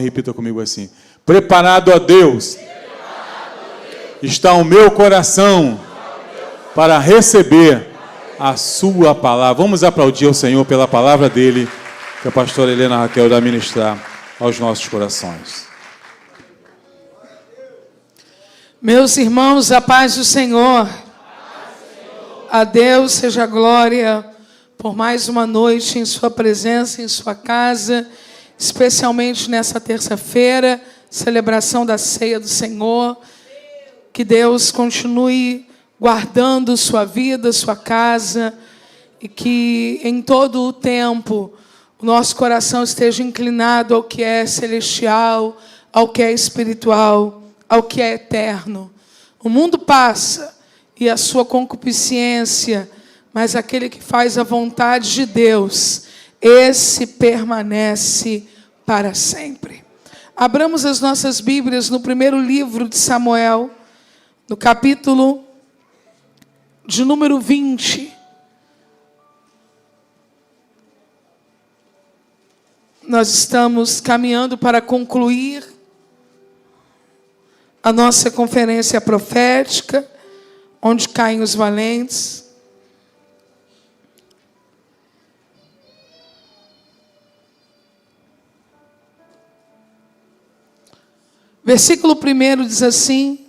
Repita comigo assim: preparado a Deus está o meu coração para receber a sua palavra. Vamos aplaudir ao Senhor pela palavra dele, que a pastora Helena Raquel vai ministrar aos nossos corações. Meus irmãos, a paz do Senhor. A Deus seja a glória por mais uma noite em sua presença, em sua casa, especialmente nessa terça-feira, celebração da ceia do Senhor. Que Deus continue guardando sua vida, sua casa, e que em todo o tempo o nosso coração esteja inclinado ao que é celestial, ao que é espiritual, ao que é eterno. O mundo passa e a sua concupiscência, mas aquele que faz a vontade de Deus, esse permanece para sempre. Abramos as nossas Bíblias no primeiro livro de Samuel, no capítulo de número 20. Nós estamos caminhando para concluir a nossa conferência profética, onde caem os valentes. Versículo 1 diz assim: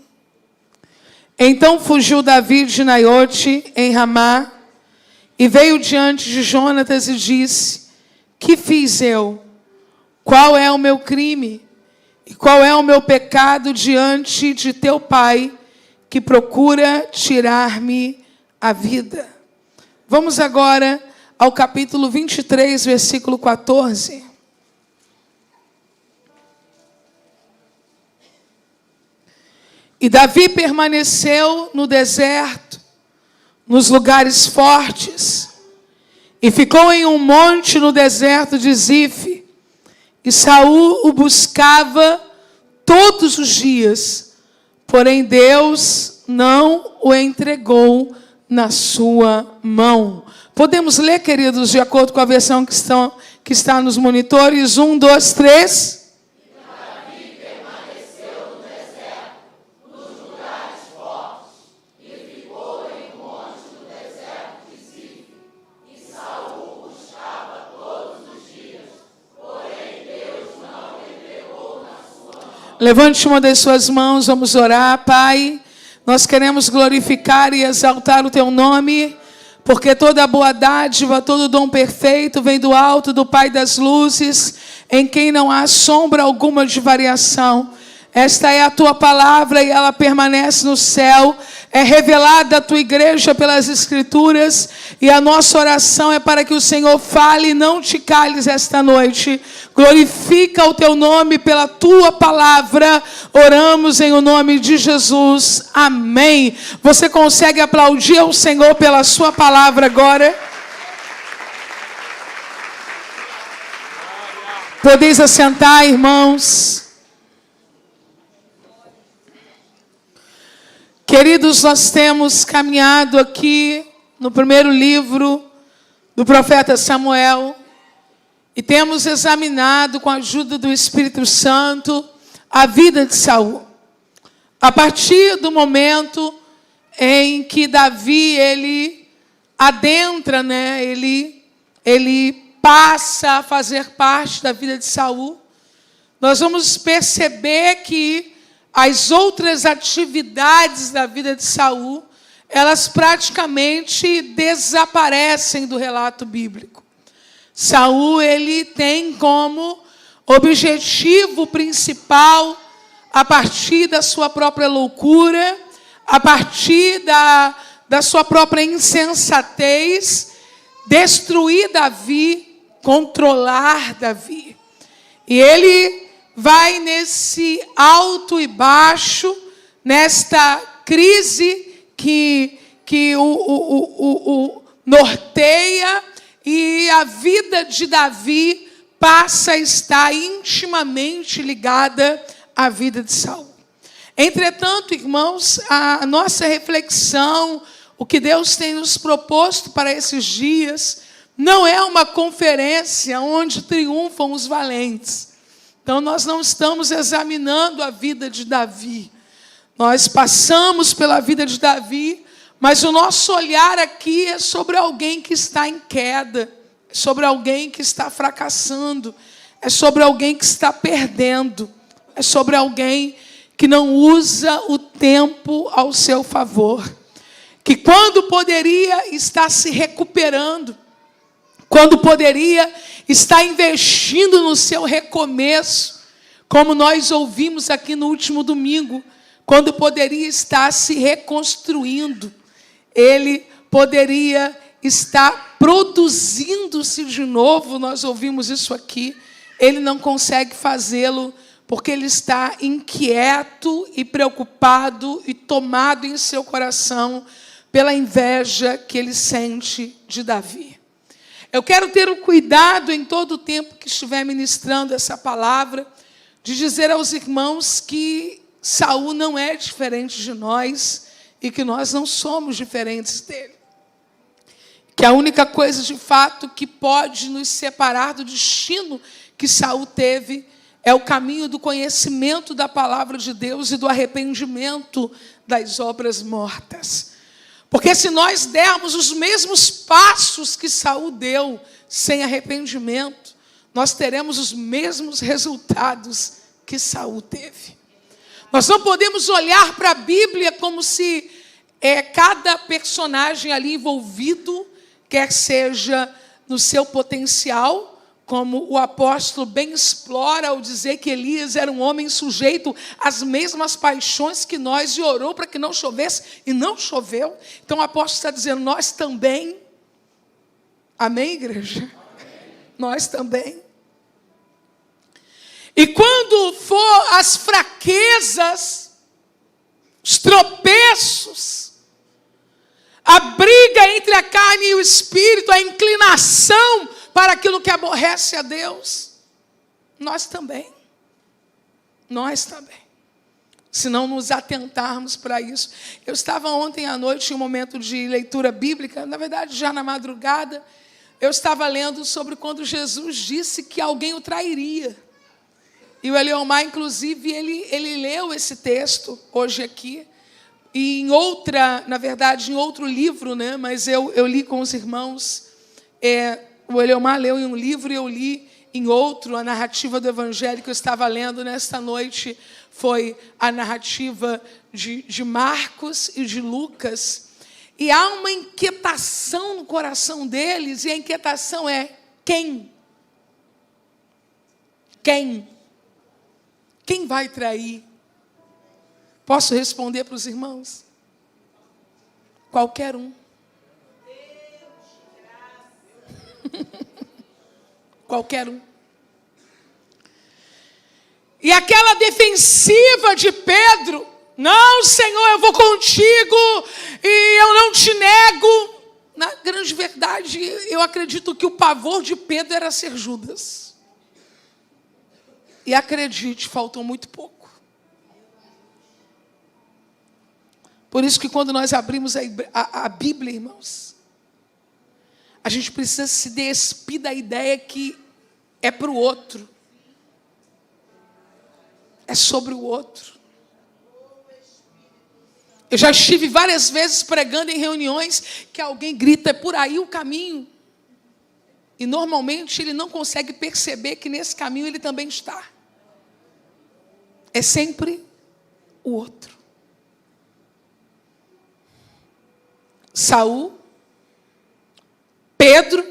então fugiu Davi de Naiote em Ramá, e veio diante de Jonatas e disse: que fiz eu? Qual é o meu crime? E qual é o meu pecado diante de teu pai, que procura tirar-me a vida? Vamos agora ao capítulo 23, versículo 14. E Davi permaneceu no deserto, nos lugares fortes, e ficou em um monte no deserto de Zif. E Saul o buscava todos os dias, porém Deus não o entregou na sua mão. Podemos ler, queridos, de acordo com a versão que está nos monitores? 1, 2, 3... Levante uma das suas mãos, vamos orar. Pai, nós queremos glorificar e exaltar o teu nome, porque toda boa dádiva, todo dom perfeito vem do alto, do Pai das luzes, em quem não há sombra alguma de variação. Esta é a tua palavra e ela permanece no céu. É revelada a tua igreja pelas Escrituras. E a nossa oração é para que o Senhor fale e não te cales esta noite. Glorifica o teu nome pela tua palavra. Oramos em o nome de Jesus. Amém. Você consegue aplaudir ao Senhor pela sua palavra agora? Podeis assentar, irmãos. Queridos, nós temos caminhado aqui no primeiro livro do profeta Samuel e temos examinado com a ajuda do Espírito Santo a vida de Saul. A partir do momento em que Davi ele adentra, ele passa a fazer parte da vida de Saul, nós vamos perceber que as outras atividades da vida de Saul, elas praticamente desaparecem do relato bíblico. Saul, ele tem como objetivo principal, a partir da sua própria loucura, a partir da sua própria insensatez, destruir Davi, controlar Davi. E ele vai nesse alto e baixo, nesta crise que o norteia, e a vida de Davi passa a estar intimamente ligada à vida de Saul. Entretanto, irmãos, a nossa reflexão, o que Deus tem nos proposto para esses dias, não é uma conferência onde triunfam os valentes. Então, nós não estamos examinando a vida de Davi. Nós passamos pela vida de Davi, mas o nosso olhar aqui é sobre alguém que está em queda, é sobre alguém que está fracassando, é sobre alguém que está perdendo, é sobre alguém que não usa o tempo ao seu favor, que quando poderia estar se recuperando, quando poderia estar investindo no seu recomeço, como nós ouvimos aqui no último domingo, quando poderia estar se reconstruindo, ele poderia estar produzindo-se de novo, nós ouvimos isso aqui, ele não consegue fazê-lo, porque ele está inquieto e preocupado e tomado em seu coração pela inveja que ele sente de Davi. Eu quero ter o cuidado em todo o tempo que estiver ministrando essa palavra, de dizer aos irmãos que Saul não é diferente de nós e que nós não somos diferentes dele. Que a única coisa de fato que pode nos separar do destino que Saul teve é o caminho do conhecimento da palavra de Deus e do arrependimento das obras mortas. Porque se nós dermos os mesmos passos que Saul deu sem arrependimento, nós teremos os mesmos resultados que Saul teve. Nós não podemos olhar para a Bíblia como se cada personagem ali envolvido, quer seja no seu potencial, como o apóstolo bem explora ao dizer que Elias era um homem sujeito às mesmas paixões que nós e orou para que não chovesse e não choveu. Então o apóstolo está dizendo, nós também. Amém, igreja? Amém. Nós também. E quando for as fraquezas, os tropeços, a briga entre a carne e o espírito, a inclinação para aquilo que aborrece a Deus, nós também. Nós também. Se não nos atentarmos para isso. Eu estava ontem à noite em um momento de leitura bíblica, na verdade já na madrugada, eu estava lendo sobre quando Jesus disse que alguém o trairia. E o Eliomar, inclusive, ele leu esse texto hoje aqui, e em outra, na verdade, em outro livro, né? Mas eu li com os irmãos, o Eliomar leu em um livro e eu li em outro, a narrativa do Evangelho que eu estava lendo nesta noite foi a narrativa de Marcos e de Lucas. E há uma inquietação no coração deles, e a inquietação é quem? Quem? Quem vai trair? Posso responder para os irmãos? Qualquer um. Qualquer um. E aquela defensiva de Pedro, não, Senhor, eu vou contigo e eu não te nego. Na grande verdade, eu acredito que o pavor de Pedro era ser Judas. E acredite, faltou muito pouco. Por isso que quando nós abrimos a Bíblia, irmãos, a gente precisa se despir da ideia que é para o outro. É sobre o outro. Eu já estive várias vezes pregando em reuniões que alguém grita, é por aí o caminho. E normalmente ele não consegue perceber que nesse caminho ele também está. É sempre o outro. Saul, Pedro,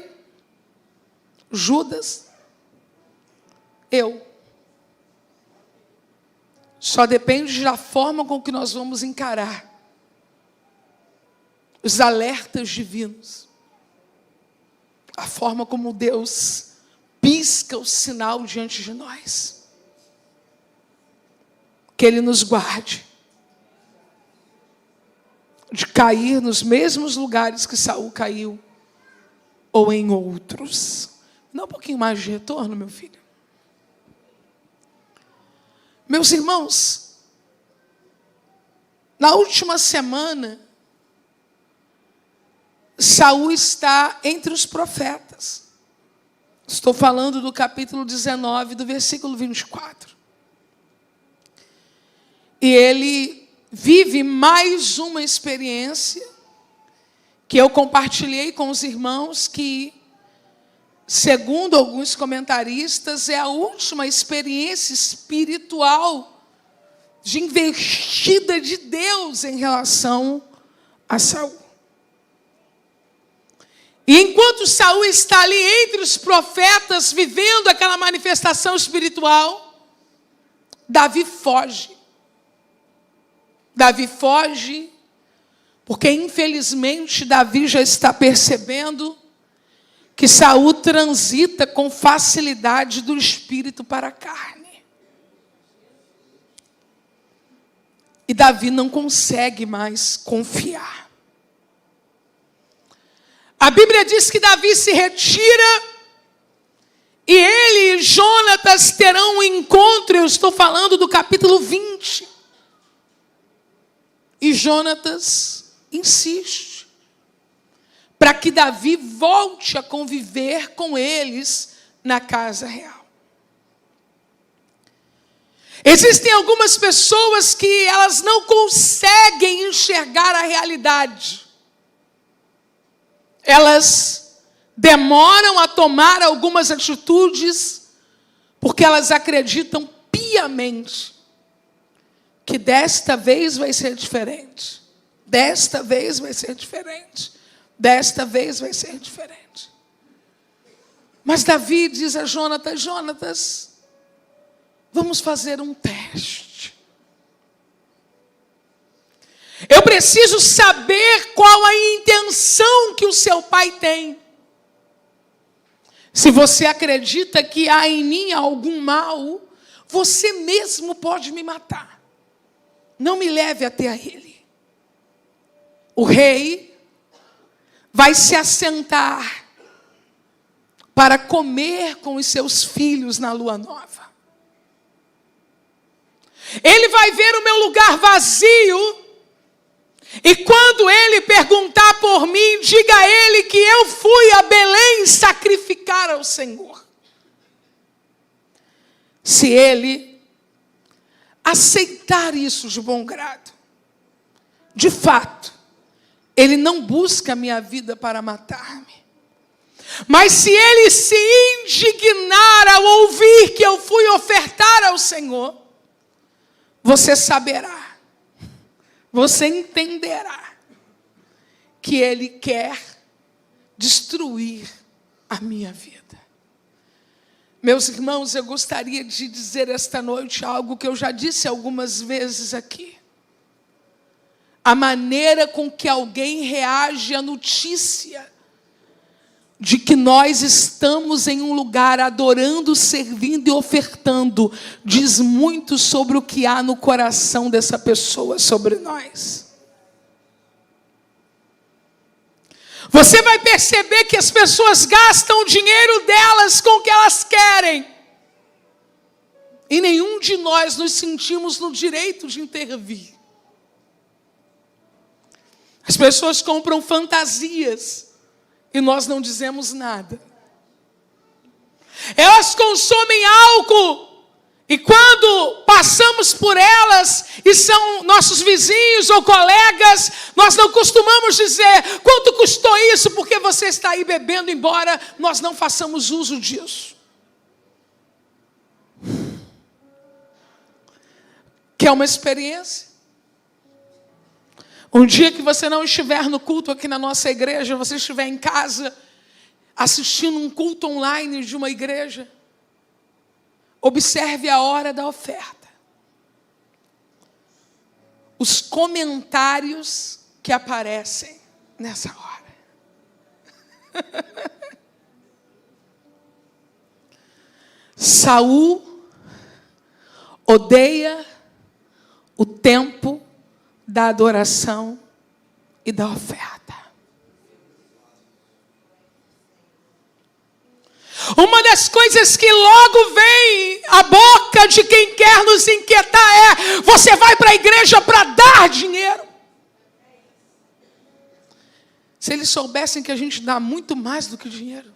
Judas, eu. Só depende da forma com que nós vamos encarar os alertas divinos. A forma como Deus pisca o sinal diante de nós. Que Ele nos guarde de cair nos mesmos lugares que Saul caiu, ou em outros. Dá um pouquinho mais de retorno, meu filho. Meus irmãos, na última semana, Saul está entre os profetas. Estou falando do capítulo 19, do versículo 24. E ele vive mais uma experiência que eu compartilhei com os irmãos, que, segundo alguns comentaristas, é a última experiência espiritual de investida de Deus em relação a Saul. E enquanto Saul está ali entre os profetas, vivendo aquela manifestação espiritual, Davi foge. Davi foge porque, infelizmente, Davi já está percebendo que Saul transita com facilidade do espírito para a carne. E Davi não consegue mais confiar. A Bíblia diz que Davi se retira e ele e Jonatas terão um encontro. Eu estou falando do capítulo 20. E Jonatas insiste para que Davi volte a conviver com eles na casa real. Existem algumas pessoas que elas não conseguem enxergar a realidade. Elas demoram a tomar algumas atitudes porque elas acreditam piamente que desta vez vai ser diferente. Desta vez vai ser diferente. Desta vez vai ser diferente. Mas Davi diz a Jonatas: Jonatas, vamos fazer um teste. Eu preciso saber qual a intenção que o seu pai tem. Se você acredita que há em mim algum mal, você mesmo pode me matar. Não me leve até a ele. O rei vai se assentar para comer com os seus filhos na lua nova. Ele vai ver o meu lugar vazio. E quando ele perguntar por mim, diga a ele que eu fui a Belém sacrificar ao Senhor. Se ele aceitar isso de bom grado, de fato, ele não busca a minha vida para matar-me. Mas se ele se indignar ao ouvir que eu fui ofertar ao Senhor, você saberá, você entenderá que ele quer destruir a minha vida. Meus irmãos, eu gostaria de dizer esta noite algo que eu já disse algumas vezes aqui. A maneira com que alguém reage à notícia de que nós estamos em um lugar adorando, servindo e ofertando, diz muito sobre o que há no coração dessa pessoa sobre nós. Você vai perceber que as pessoas gastam o dinheiro delas com o que elas querem. E nenhum de nós nos sentimos no direito de intervir. As pessoas compram fantasias e nós não dizemos nada. Elas consomem álcool e quando passamos por elas e são nossos vizinhos ou colegas, nós não costumamos dizer: quanto custou isso, porque você está aí bebendo, embora nós não façamos uso disso. Quer uma experiência? Um dia que você não estiver no culto aqui na nossa igreja, você estiver em casa, assistindo um culto online de uma igreja, observe a hora da oferta. Os comentários que aparecem nessa hora. Saul odeia o tempo da adoração e da oferta. Uma das coisas que logo vem à boca de quem quer nos inquietar é: você vai para a igreja para dar dinheiro. Se eles soubessem que a gente dá muito mais do que dinheiro.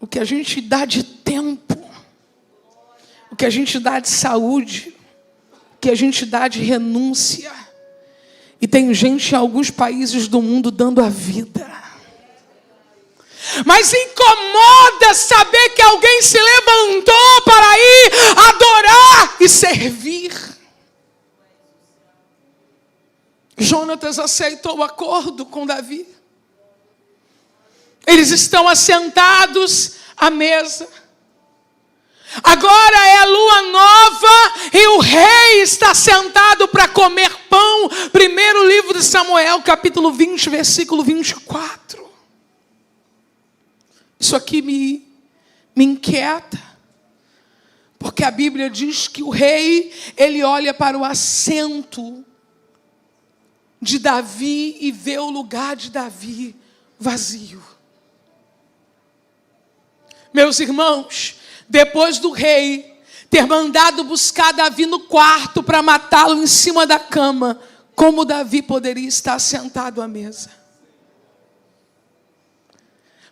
o que a gente dá de tempo, o que a gente dá de saúde, o que a gente dá de renúncia. E tem gente em alguns países do mundo dando a vida. Mas incomoda saber que alguém se levantou para ir adorar e servir. Jonatas aceitou o acordo com Davi. Eles estão assentados à mesa. Agora é a lua nova e o rei está sentado para comer pão. Primeiro livro de Samuel, capítulo 20, versículo 24. Isso aqui me inquieta, porque a Bíblia diz que o rei, ele olha para o assento de Davi e vê o lugar de Davi vazio. Meus irmãos, depois do rei ter mandado buscar Davi no quarto para matá-lo em cima da cama, como Davi poderia estar sentado à mesa?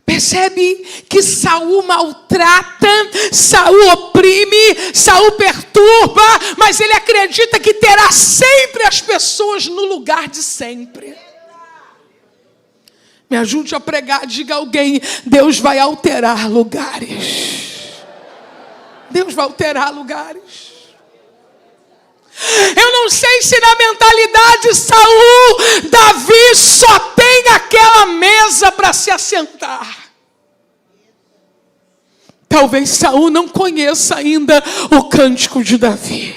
Percebe que Saul maltrata, Saul oprime, Saul perturba, mas ele acredita que terá sempre as pessoas no lugar de sempre. Me ajude a pregar, diga a alguém: Deus vai alterar lugares. Deus vai alterar lugares. Eu não sei se na mentalidade de Saul, Davi só tem aquela mesa para se assentar. Talvez Saul não conheça ainda o cântico de Davi.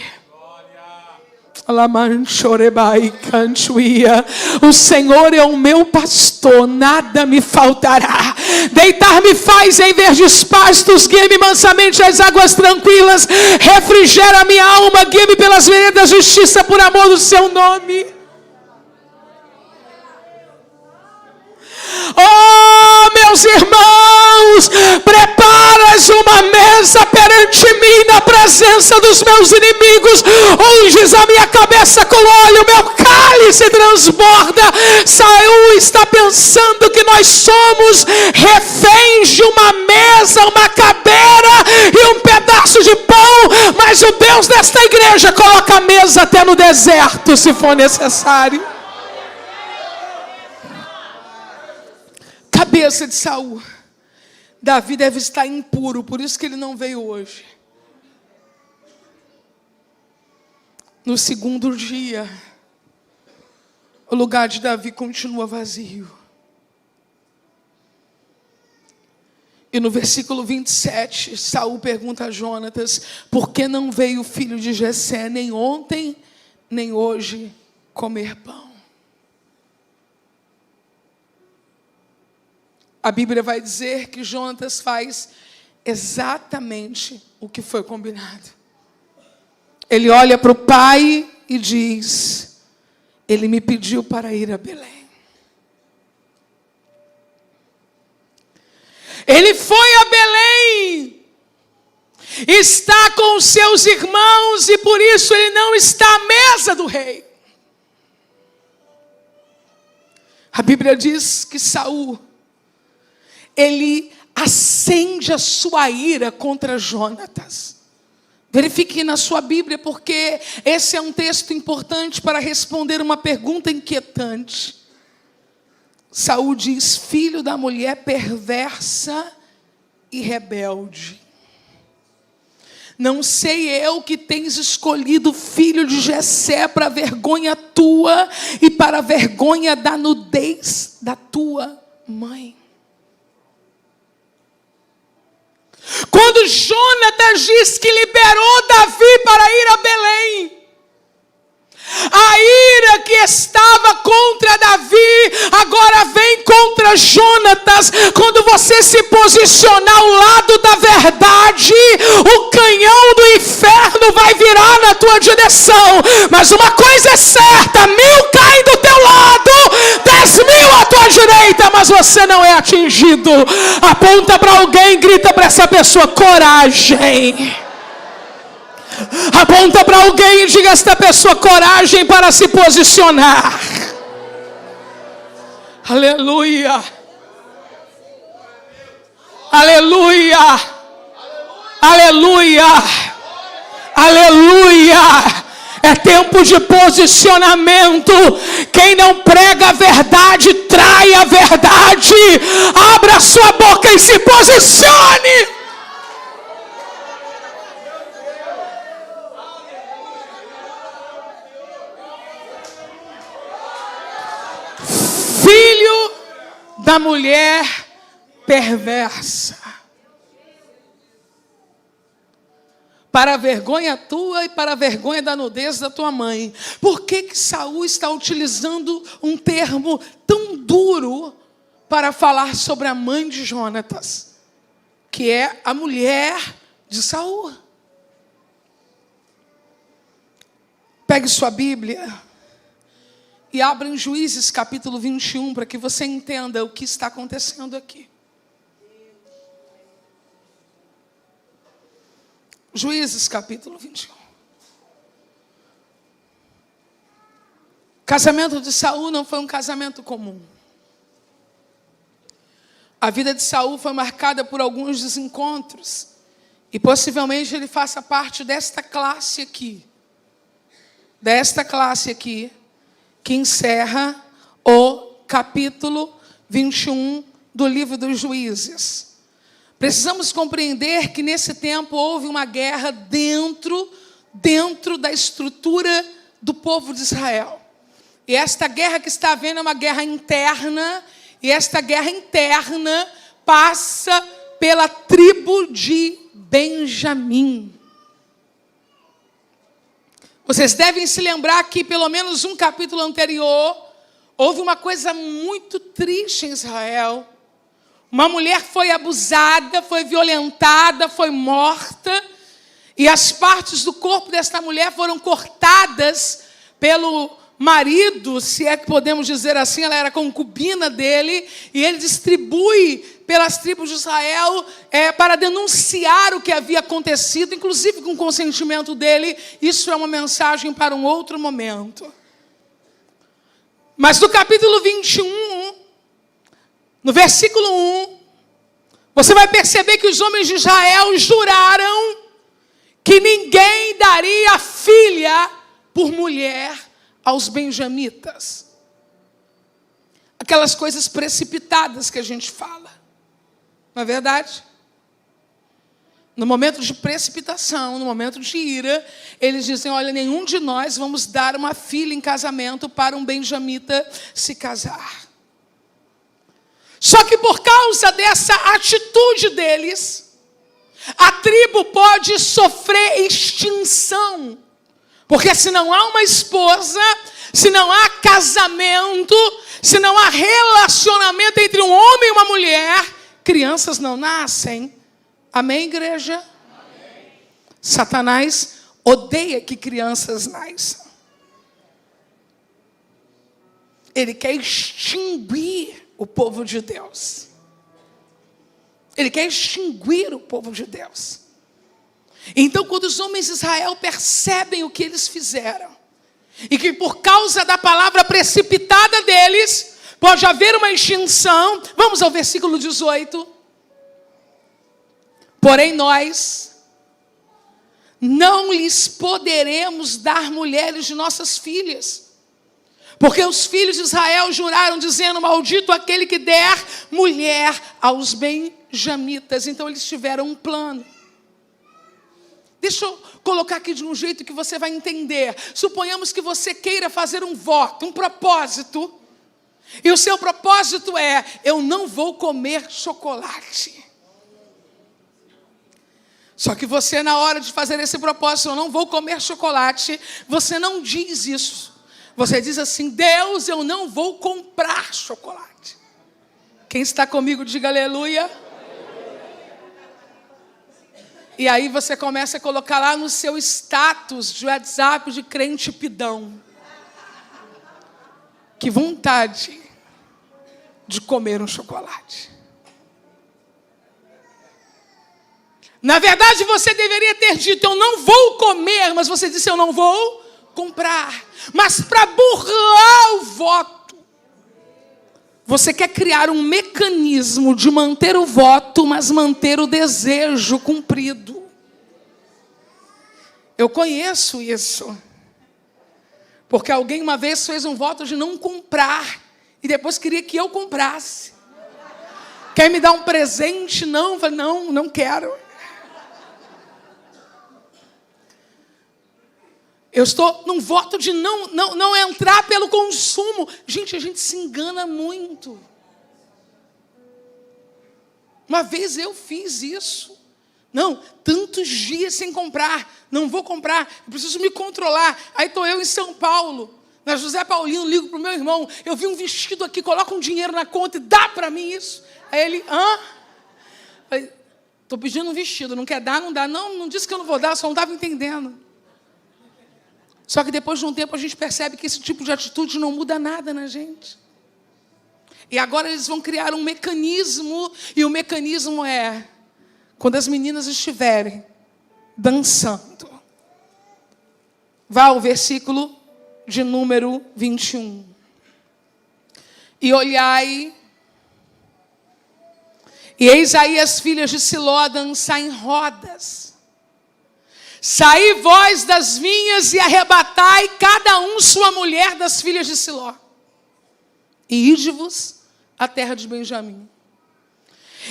O Senhor é o meu pastor, nada me faltará. Deitar-me faz em verdes pastos, guia-me mansamente às águas tranquilas, refrigera minha alma, guia-me pelas veredas da justiça por amor do seu nome. Oh, meus irmãos, preparas uma mesa perante mim na presença dos meus inimigos, unges a minha cabeça com óleo, meu cálice transborda. Saul está pensando que nós somos reféns de uma mesa, uma cadeira e um pedaço de pão, mas o Deus desta igreja coloca a mesa até no deserto, se for necessário. Cabeça de Saul. Davi deve estar impuro, por isso que ele não veio hoje. No segundo dia, o lugar de Davi continua vazio. E no versículo 27, Saul pergunta a Jonatas: por que não veio o filho de Jessé nem ontem, nem hoje comer pão? A Bíblia vai dizer que Jonatas faz exatamente o que foi combinado. Ele olha para o pai e diz: ele me pediu para ir a Belém. Ele foi a Belém, está com os seus irmãos e por isso ele não está à mesa do rei. A Bíblia diz que Saul, ele acende a sua ira contra Jonatas. Verifique na sua Bíblia, porque esse é um texto importante para responder uma pergunta inquietante. Saul diz: filho da mulher perversa e rebelde. Não sei eu que tens escolhido o filho de Jessé para a vergonha tua e para a vergonha da nudez da tua mãe. Quando Jonatas diz que liberou Davi para ir a Belém, a ira que estava contra Davi agora vem contra Jonatas. Quando você se posicionar ao lado da verdade, o canhão do inferno vai virar na tua direção. Mas uma coisa é certa: 1000 caem do teu lado, 10.000 à tua direita, mas você não é atingido. Aponta para alguém, grita para essa pessoa: coragem. Aponta para alguém e diga a esta pessoa: coragem para se posicionar. Aleluia. Aleluia! Aleluia! Aleluia! É tempo de posicionamento. Quem não prega a verdade, trai a verdade. Abra sua boca e se posicione. Filho da mulher perversa. Para a vergonha tua e para a vergonha da nudez da tua mãe. Por que Saul está utilizando um termo tão duro para falar sobre a mãe de Jonatas, que é a mulher de Saul? Pegue sua Bíblia e abra em Juízes capítulo 21 para que você entenda o que está acontecendo aqui. Juízes capítulo 21. O casamento de Saul não foi um casamento comum. A vida de Saul foi marcada por alguns desencontros. E possivelmente ele faça parte desta classe aqui. Desta classe aqui, que encerra o capítulo 21 do livro dos Juízes. Precisamos compreender que nesse tempo houve uma guerra dentro da estrutura do povo de Israel. E esta guerra que está havendo é uma guerra interna, e esta guerra interna passa pela tribo de Benjamim. Vocês devem se lembrar que pelo menos um capítulo anterior, houve uma coisa muito triste em Israel. Uma mulher foi abusada, foi violentada, foi morta. E as partes do corpo desta mulher foram cortadas pelo marido, se é que podemos dizer assim, ela era concubina dele. E ele distribui pelas tribos de Israel para denunciar o que havia acontecido, inclusive com o consentimento dele. Isso é uma mensagem para um outro momento. Mas no capítulo 21... no versículo 1, você vai perceber que os homens de Israel juraram que ninguém daria filha por mulher aos benjamitas. Aquelas coisas precipitadas que a gente fala. Não é verdade? No momento de precipitação, no momento de ira, eles dizem, olha, nenhum de nós vamos dar uma filha em casamento para um benjamita se casar. Só que por causa dessa atitude deles, a tribo pode sofrer extinção. Porque se não há uma esposa, se não há casamento, se não há relacionamento entre um homem e uma mulher, crianças não nascem. Amém, igreja? Amém. Satanás odeia que crianças nasçam. Ele quer extinguir o povo de Deus. Ele quer extinguir o povo de Deus. Então, quando os homens de Israel percebem o que eles fizeram, e que por causa da palavra precipitada deles, pode haver uma extinção, vamos ao versículo 18. Porém, nós não lhes poderemos dar mulheres de nossas filhas. Porque os filhos de Israel juraram, dizendo, maldito aquele que der mulher aos benjamitas. Então eles tiveram um plano. Deixa eu colocar aqui de um jeito que você vai entender. Suponhamos que você queira fazer um voto, um propósito. E o seu propósito é, eu não vou comer chocolate. Só que você, na hora de fazer esse propósito, eu não vou comer chocolate, você não diz isso. Você diz assim, Deus, eu não vou comprar chocolate. Quem está comigo, diga aleluia. E aí você começa a colocar lá no seu status de WhatsApp de crente pidão. Que vontade de comer um chocolate. Na verdade, você deveria ter dito, eu não vou comer, mas você disse, eu não vou comprar. Mas para burlar o voto, Você quer criar um mecanismo de manter o voto, mas manter o desejo cumprido. Eu conheço isso. Porque alguém uma vez fez um voto de não comprar e depois queria que eu comprasse. Quer me dar um presente? Não, não quero. Eu estou num voto de não entrar pelo consumo. Gente, a gente se engana muito. Uma vez eu fiz isso. Não, tantos dias sem comprar. Não vou comprar, eu preciso me controlar. Aí estou eu em São Paulo, na José Paulino, ligo para o meu irmão. Eu vi um vestido aqui, coloca um dinheiro na conta e dá para mim isso. Aí ele, estou pedindo um vestido, não quer dar, não dá. Não disse que eu não vou dar, só não estava entendendo. Só que depois de um tempo a gente percebe que esse tipo de atitude não muda nada na gente. E agora eles vão criar um mecanismo, e o mecanismo é, quando as meninas estiverem dançando. Vá ao versículo de número 21. E olhai, e eis aí as filhas de Siló a dançar em rodas. Saí vós das vinhas e arrebatai cada um sua mulher das filhas de Siló. E ide-vos à terra de Benjamim.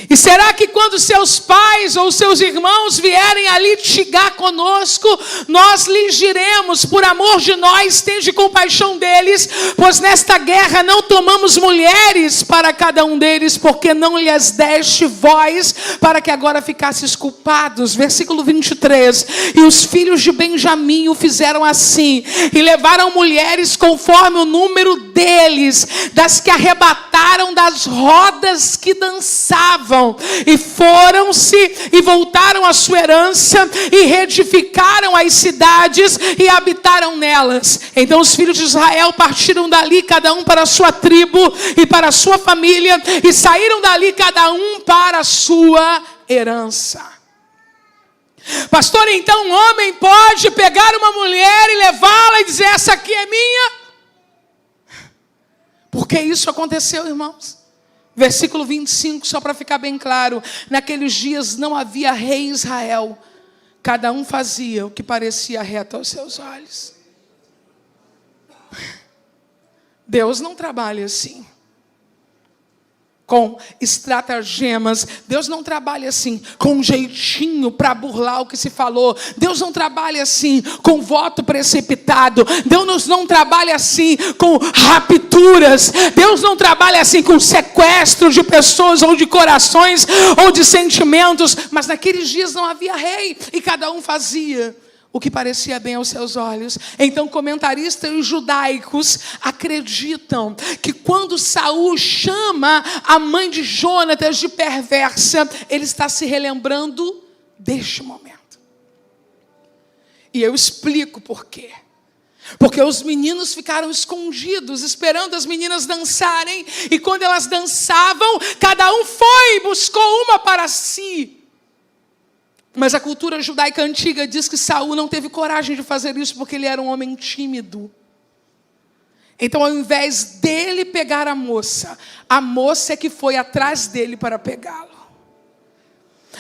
E será que quando seus pais ou seus irmãos vierem a litigar conosco, nós lhes diremos, por amor de nós, tende compaixão deles, pois nesta guerra não tomamos mulheres para cada um deles, porque não lhes deste voz, para que agora ficasses culpados. Versículo 23. E os filhos de Benjamim o fizeram assim, e levaram mulheres conforme o número deles, das que arrebataram das rodas que dançavam. E foram-se e voltaram à sua herança e reedificaram as cidades e habitaram nelas. Então os filhos de Israel partiram dali, cada um para a sua tribo e para a sua família, e saíram dali cada um para a sua herança. Pastor, então um homem pode pegar uma mulher e levá-la e dizer, essa aqui é minha? Porque isso aconteceu, irmãos. Versículo 25, só para ficar bem claro. Naqueles dias não havia rei em Israel. Cada um fazia o que parecia reto aos seus olhos. Deus não trabalha assim, com estratagemas. Deus não trabalha assim, com um jeitinho para burlar o que se falou. Deus não trabalha assim, com voto precipitado. Deus não trabalha assim, com rapturas. Deus não trabalha assim, com sequestro de pessoas, ou de corações, ou de sentimentos. Mas naqueles dias não havia rei, e cada um fazia o que parecia bem aos seus olhos. Então comentaristas judaicos acreditam que quando Saul chama a mãe de Jonatas de perversa, ele está se relembrando deste momento. E eu explico por quê. Porque os meninos ficaram escondidos, esperando as meninas dançarem, e quando elas dançavam, cada um foi e buscou uma para si. Mas a cultura judaica antiga diz que Saul não teve coragem de fazer isso porque ele era um homem tímido. Então, ao invés dele pegar a moça é que foi atrás dele para pegá-lo.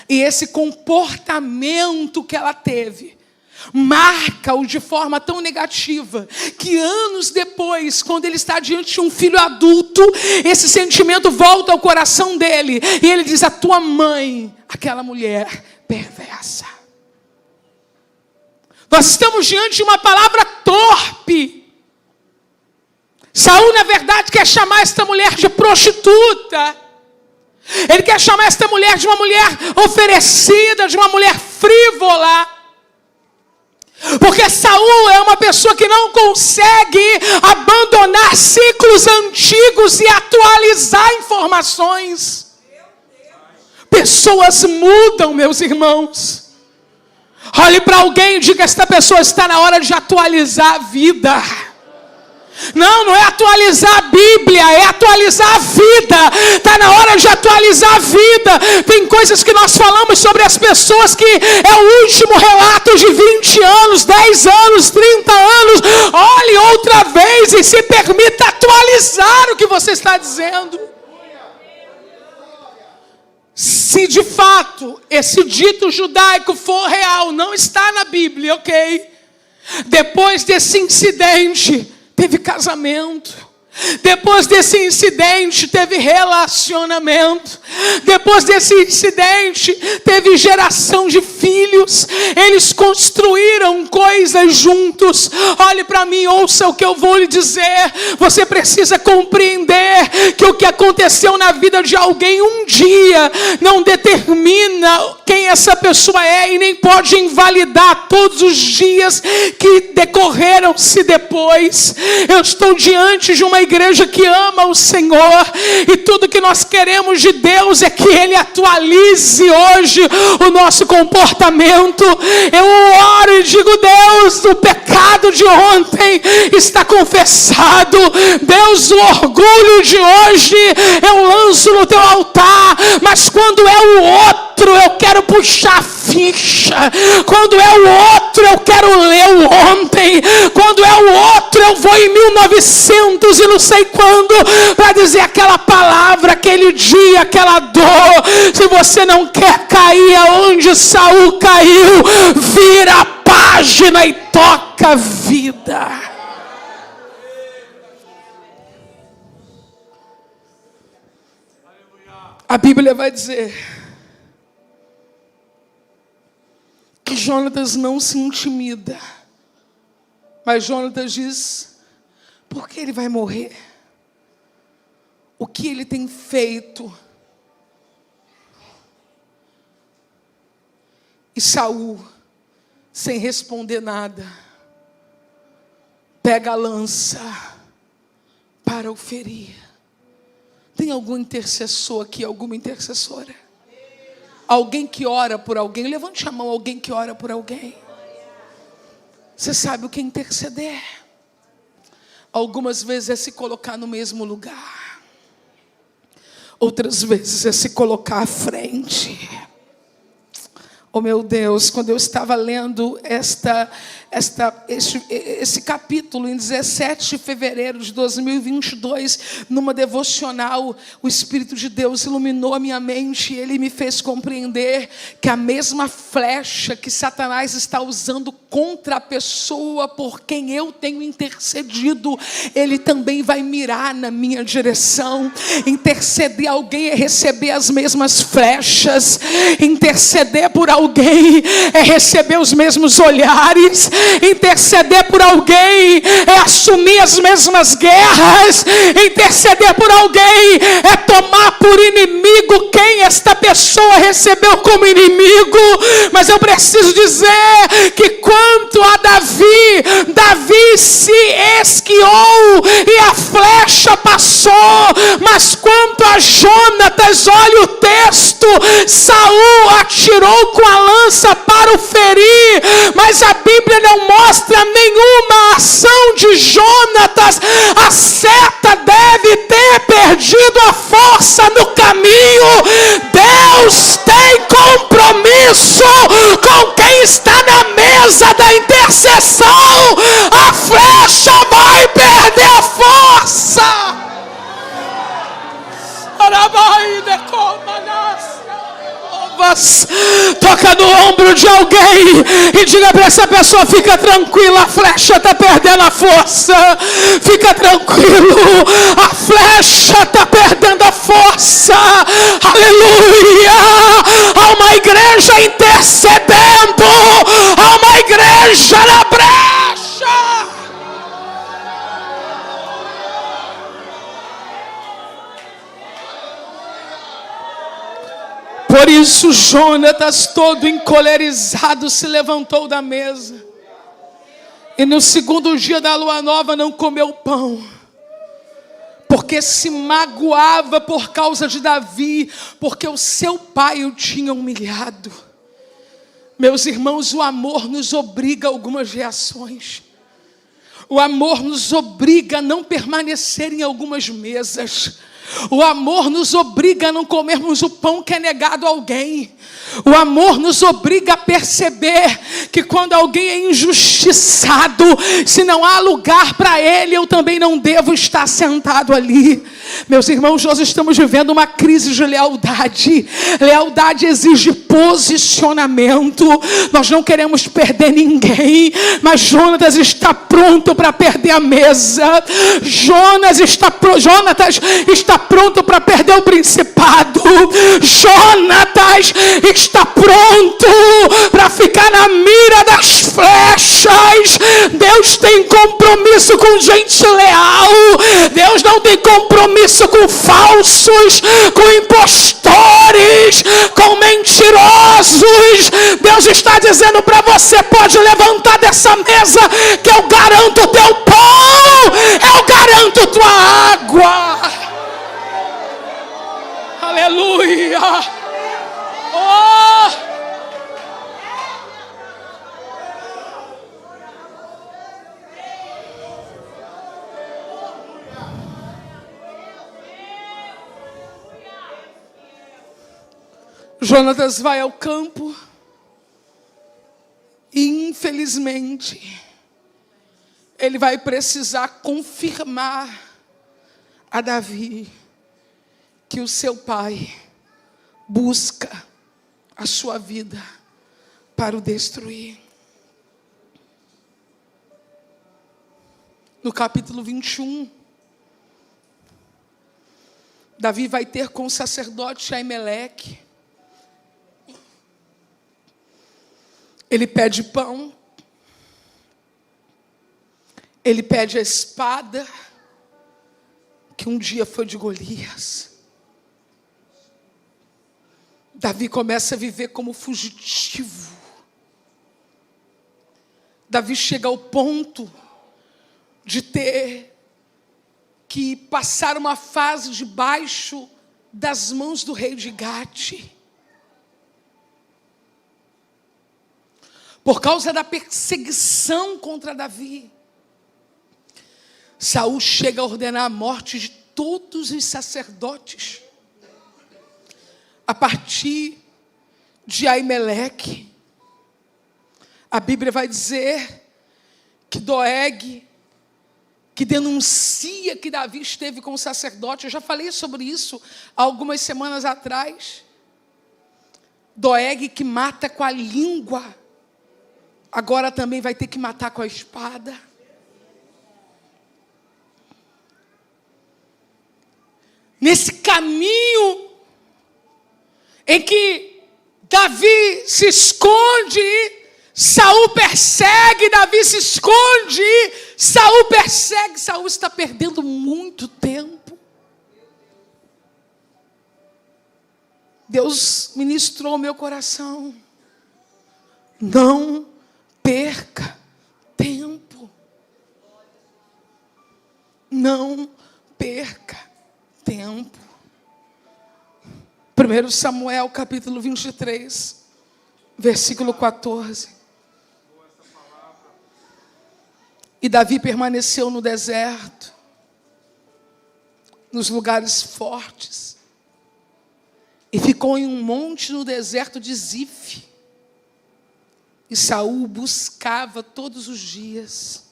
E esse comportamento que ela teve marca-o de forma tão negativa que anos depois, quando ele está diante de um filho adulto, esse sentimento volta ao coração dele e ele diz, a tua mãe, aquela mulher perversa. Nós estamos diante de uma palavra torpe. Saul, na verdade, quer chamar esta mulher de prostituta. Ele quer chamar esta mulher de uma mulher oferecida, de uma mulher frívola. Porque Saul é uma pessoa que não consegue abandonar ciclos antigos e atualizar informações. Pessoas mudam, meus irmãos. Olhe para alguém e diga, esta pessoa está na hora de atualizar a vida. Não é atualizar a Bíblia, é atualizar a vida. Está na hora de atualizar a vida. Tem coisas que nós falamos sobre as pessoas que é o último relato de 20 anos, 10 anos, 30 anos. Olhe outra vez atualize e se permita atualizar o que você está dizendo. Se de fato esse dito judaico for real, não está na Bíblia, ok? Depois desse incidente, teve casamento. Depois desse incidente, teve relacionamento. Depois desse incidente, teve geração de filhos. Eles construíram coisas juntos. Olhe para mim, ouça o que eu vou lhe dizer. Você precisa compreender que o que aconteceu na vida de alguém um dia não determina quem essa pessoa é e nem pode invalidar todos os dias que decorreram-se depois. Eu estou diante de uma igreja que ama o Senhor, e tudo que nós queremos de Deus é que Ele atualize hoje o nosso comportamento. Eu oro e digo: Deus, o pecado de ontem está confessado. Deus, o orgulho de hoje eu lanço no teu altar, mas quando é o outro eu quero puxar a ficha. Quando é o outro eu quero ler o ontem. Quando é o outro eu vou em 1900 e não sei quando para dizer aquela palavra, aquele dia, aquela dor. Se você não quer cair aonde Saul caiu, vira a página e toca a vida. A Bíblia vai dizer que Jonatas não se intimida, mas Jonatas diz: por que ele vai morrer? O que ele tem feito? E Saul, sem responder nada, pega a lança para o ferir. Tem algum intercessor aqui, alguma intercessora? Alguém que ora por alguém? Levante a mão, alguém que ora por alguém. Você sabe o que é interceder? Algumas vezes é se colocar no mesmo lugar. Outras vezes é se colocar à frente. Oh meu Deus, quando eu estava lendo esse capítulo em 17 de fevereiro de 2022, numa devocional, o Espírito de Deus iluminou a minha mente e Ele me fez compreender que a mesma flecha que Satanás está usando contra a pessoa por quem eu tenho intercedido, ele também vai mirar na minha direção. Interceder alguém é receber as mesmas flechas. Interceder por alguém é receber os mesmos olhares. Interceder por alguém é assumir as mesmas guerras. Interceder por alguém é tomar por inimigo quem esta pessoa recebeu como inimigo. Mas eu preciso dizer que quanto a Davi se esquiou e a flecha passou, mas quanto a Jonatas, olha o texto, Saul atirou com a lança para o ferir, mas a Bíblia não mostra nenhuma ação de Jonatas. A seta deve ter perdido a força no caminho. Deus tem compromisso com quem está na mesa da intercessão. A flecha vai perder a força. Toca no ombro de alguém e diga para essa pessoa: fica tranquila, a flecha está perdendo a força. Fica tranquilo, a flecha está perdendo a força. Aleluia! Há uma igreja intercedendo, há uma igreja na brecha. Por isso Jonatas, todo encolerizado, se levantou da mesa. E no segundo dia da lua nova não comeu pão, porque se magoava por causa de Davi, porque o seu pai o tinha humilhado. Meus irmãos, o amor nos obriga a algumas reações. O amor nos obriga a não permanecer em algumas mesas. O amor nos obriga a não comermos o pão que é negado a alguém. O amor nos obriga a perceber que quando alguém é injustiçado, se não há lugar para ele, eu também não devo estar sentado ali. Meus irmãos, nós estamos vivendo uma crise de lealdade. Lealdade exige posicionamento. Nós não queremos perder ninguém, mas Jonatas está pronto para perder a mesa. Jonatas está pronto para perder o principado. Jonatas está pronto para ficar na mira das flechas. Deus tem compromisso com gente leal. Deus não tem compromisso com falsos, com impostores, com mentirosos. Deus está dizendo para você: pode levantar dessa mesa, que eu garanto o teu pão, eu garanto tua água. Aleluia. Oh! Jonatas vai ao campo e, infelizmente, ele vai precisar confirmar a Davi que o seu pai busca a sua vida para o destruir. No capítulo 21, Davi vai ter com o sacerdote Aimeleque. Ele pede pão, ele pede a espada, que um dia foi de Golias. Davi começa a viver como fugitivo. Davi chega ao ponto de ter que passar uma fase debaixo das mãos do rei de Gate. Por causa da perseguição contra Davi, Saul chega a ordenar a morte de todos os sacerdotes, a partir de Aimeleque. A Bíblia vai dizer que Doeg, que denuncia que Davi esteve com o sacerdote, eu já falei sobre isso há algumas semanas atrás. Doeg, que mata com a língua, agora também vai ter que matar com a espada. Nesse caminho em que Davi se esconde, Saul persegue, Davi se esconde, Saul persegue, Saul está perdendo muito tempo. Deus ministrou meu coração. Não perca tempo. Não perca tempo. 1 Samuel capítulo 23, versículo 14. E Davi permaneceu no deserto, nos lugares fortes, e ficou em um monte no deserto de Zif. E Saul buscava todos os dias.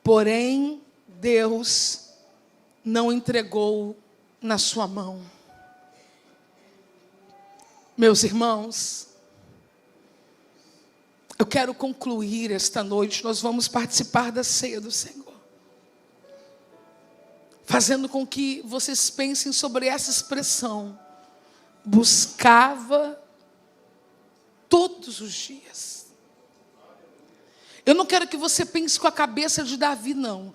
Porém, Deus não entregou na sua mão. Meus irmãos, eu quero concluir esta noite. Nós vamos participar da ceia do Senhor, fazendo com que vocês pensem sobre essa expressão: buscava todos os dias. Eu não quero que você pense com a cabeça de Davi, não.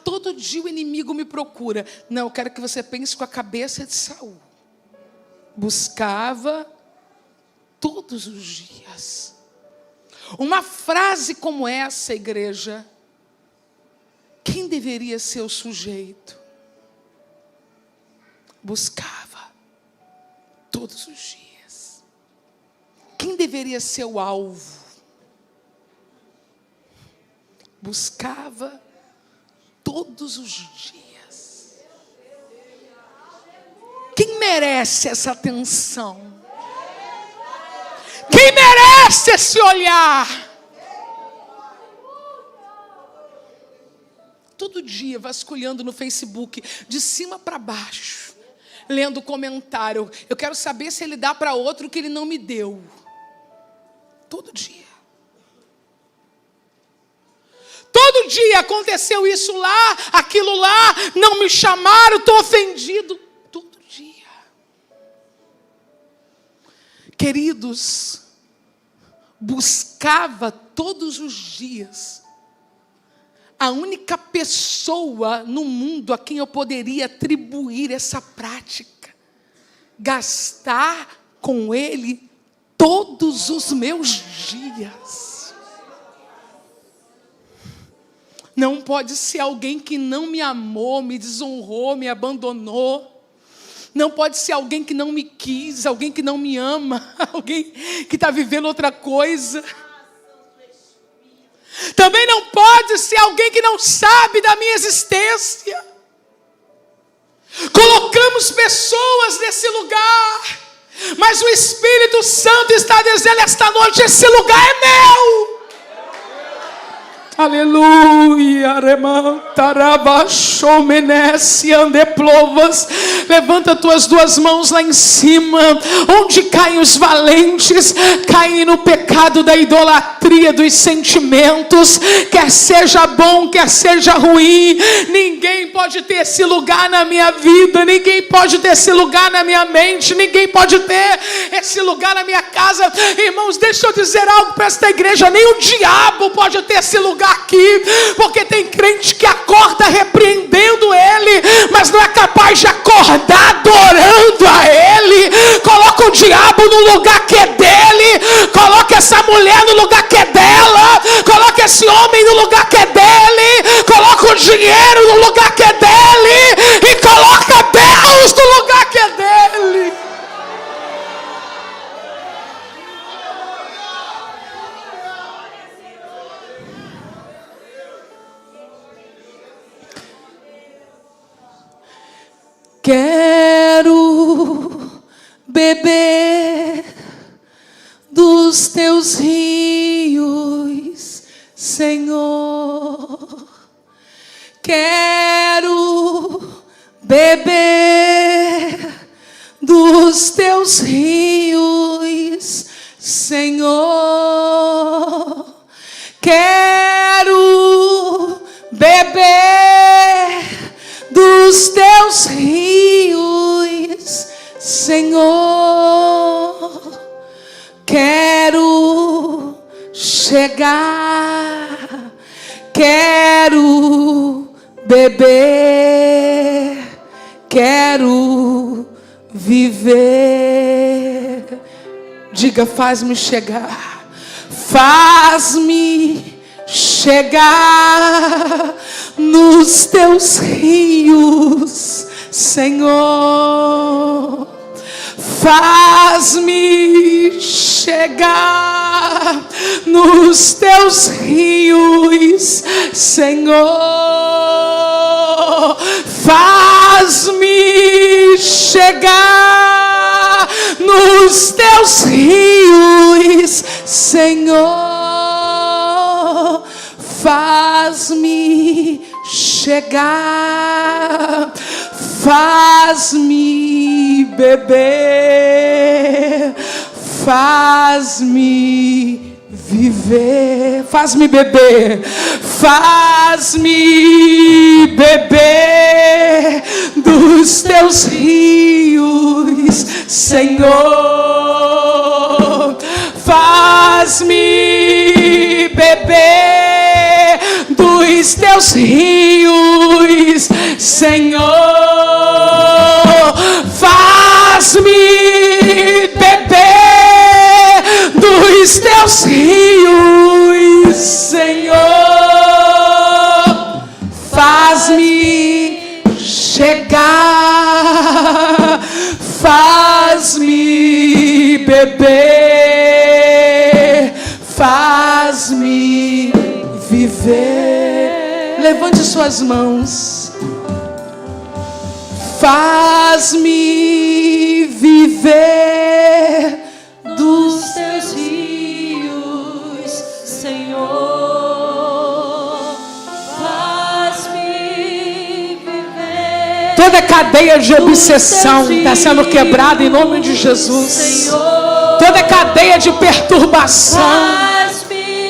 Todo dia o inimigo me procura. Não, eu quero que você pense com a cabeça de Saul. Buscava todos os dias. Uma frase como essa, igreja, quem deveria ser o sujeito? Buscava todos os dias. Quem deveria ser o alvo? Buscava todos os dias. merece essa atenção? Quem merece esse olhar? Todo dia vasculhando no Facebook, de cima para baixo, lendo comentário. Eu quero saber se ele dá para outro o que ele não me deu. Todo dia. Todo dia aconteceu isso lá, aquilo lá, não me chamaram, estou ofendido. Todo dia. Queridos, buscava todos os dias a única pessoa no mundo a quem eu poderia atribuir essa prática. Gastar com ele todos os meus dias. Não pode ser alguém que não me amou, me desonrou, me abandonou. Não pode ser alguém que não me quis, alguém que não me ama, alguém que está vivendo outra coisa. Também não pode ser alguém que não sabe da minha existência. Colocamos pessoas nesse lugar, mas o Espírito Santo está dizendo esta noite: esse lugar é meu. Aleluia. Levanta tuas duas mãos lá em cima. Onde caem os valentes? Caem no pecado da idolatria dos sentimentos. Quer seja bom, quer seja ruim, ninguém pode ter esse lugar na minha vida. Ninguém pode ter esse lugar na minha mente. Ninguém pode ter esse lugar na minha casa. Irmãos, deixa eu dizer algo para esta igreja: nem o diabo pode ter esse lugar aqui, porque tem crente que acorda repreendendo ele, mas não é capaz de acordar adorando a ele. Coloca o diabo no lugar que é dele, coloca essa mulher no lugar que é dela, coloca esse homem no lugar que é dele, coloca o dinheiro no lugar que é dele e coloca Deus no lugar que é dele. Quero beber dos teus rios, Senhor. Quero beber dos teus rios, Senhor. Quero beber dos teus rios, Senhor. Quero chegar, quero beber, quero viver. Diga: faz-me chegar, faz-me chegar nos teus rios, Senhor. Faz-me chegar nos teus rios, Senhor. Faz-me chegar nos teus rios, Senhor. Faz-me chegar, faz-me beber, faz-me viver, faz-me beber, faz-me beber dos teus rios, Senhor. Faz-me beber dos teus rios, Senhor. Faz-me beber dos teus rios, Senhor. Faz-me chegar, faz-me beber, faz-me viver. Levante suas mãos. Faz-me viver dos teus rios, Senhor. Faz-me viver. Toda cadeia de obsessão está sendo quebrada em nome de Jesus. Senhor. Toda cadeia de perturbação,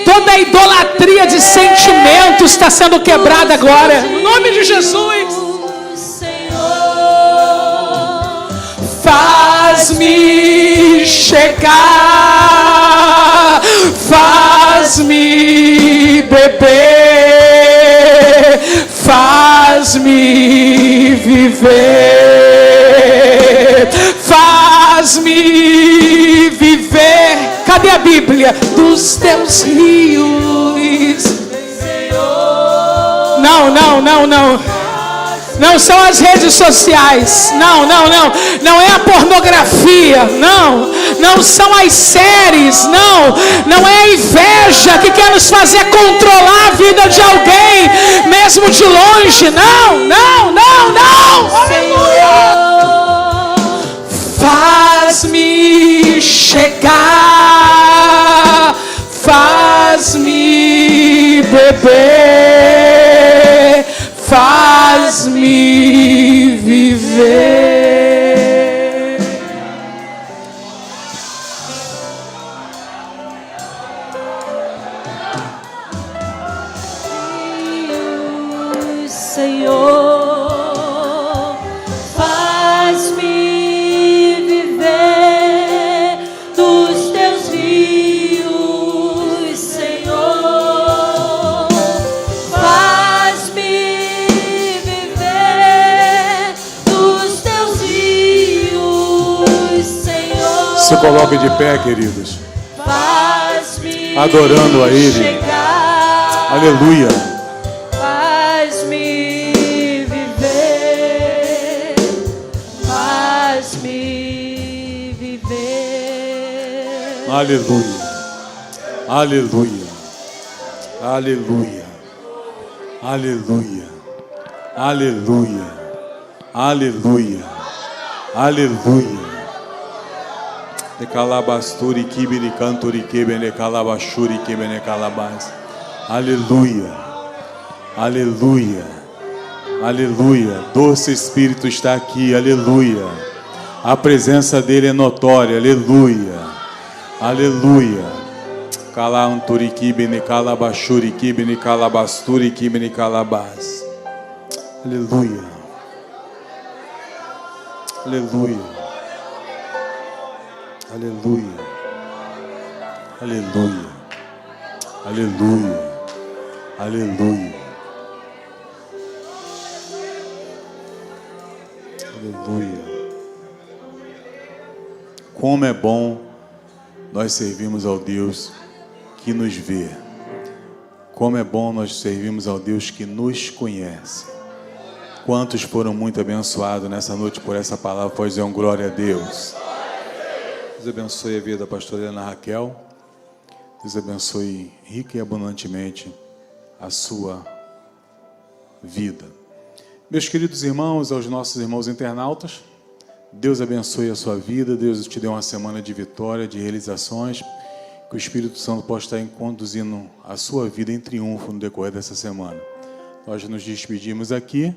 toda idolatria de sentimentos está sendo quebrada agora, em nome de Jesus. Faz-me chegar, faz-me beber, faz-me viver, faz-me viver. Cadê a Bíblia? Dos teus rios. Não. Não são as redes sociais. Não é a pornografia. Não são as séries. Não é a inveja que quer nos fazer controlar a vida de alguém, mesmo de longe. Não. Aleluia. Faz-me chegar, faz-me beber, faz-me viver. Senhor, faz-me viver dos teus rios, Senhor. Faz-me viver dos teus rios, Senhor. Se coloque de pé, queridos. Faz-me adorando a Ele. chegar. Aleluia. Faz-me viver. Faz-me viver. Aleluia. Aleluia. Aleluia. Aleluia. Aleluia. Aleluia. Aleluia. De calabasturi kibiri canturi kebene calabashuri kebene calabas. Aleluia. Aleluia. Aleluia. Doce Espírito está aqui. Aleluia. A presença dele é notória. Aleluia. Aleluia. Calanturi kibene calabashuri kebene calabasturi kebene calabas. Aleluia. Aleluia. Aleluia. Aleluia. Aleluia. Aleluia. Aleluia. Como é bom nós servirmos ao Deus que nos vê. Como é bom nós servirmos ao Deus que nos conhece. Quantos foram muito abençoados nessa noite por essa palavra? Pode dizer um glória a Deus. Deus abençoe a vida da pastora Ana Raquel. Deus abençoe rica e abundantemente a sua vida. Meus queridos irmãos, aos nossos irmãos internautas, Deus abençoe a sua vida. Deus te dê uma semana de vitória, de realizações. Que o Espírito Santo possa estar conduzindo a sua vida em triunfo no decorrer dessa semana. Nós nos despedimos aqui.